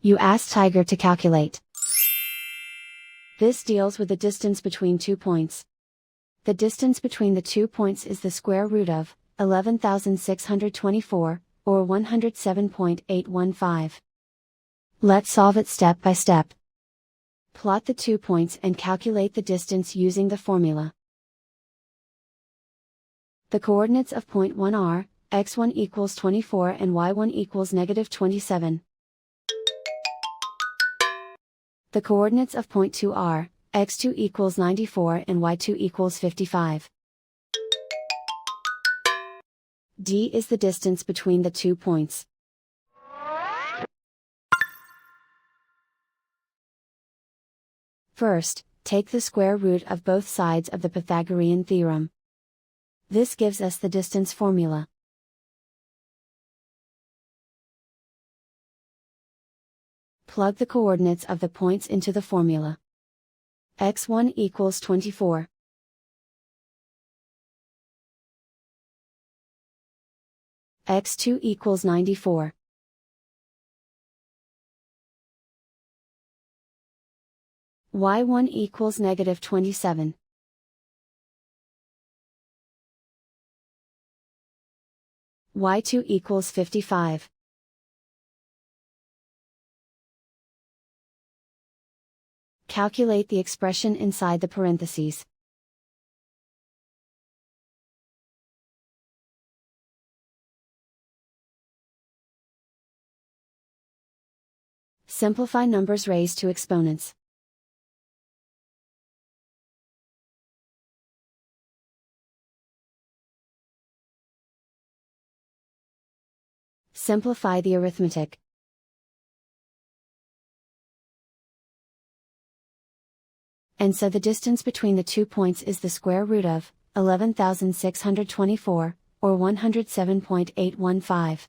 You ask Tiger to calculate. This deals with the distance between 2 points. The distance between the 2 points is the square root of 11,624, or 107.815. Let's solve it step by step. Plot the 2 points and calculate the distance using the formula. The coordinates of point 1 are, x1 equals 24 and y1 equals negative 27. The coordinates of point 2 are, x2 equals 94 and y2 equals 55. D is the distance between the 2 points. First, take the square root of both sides of the Pythagorean theorem. This gives us the distance formula. Plug the coordinates of the points into the formula. x1 equals 24. x2 equals 94. y1 equals negative 27. y2 equals 55. Calculate the expression inside the parentheses. Simplify numbers raised to exponents. Simplify the arithmetic. And so the distance between the 2 points is the square root of 11,624, or 107.815.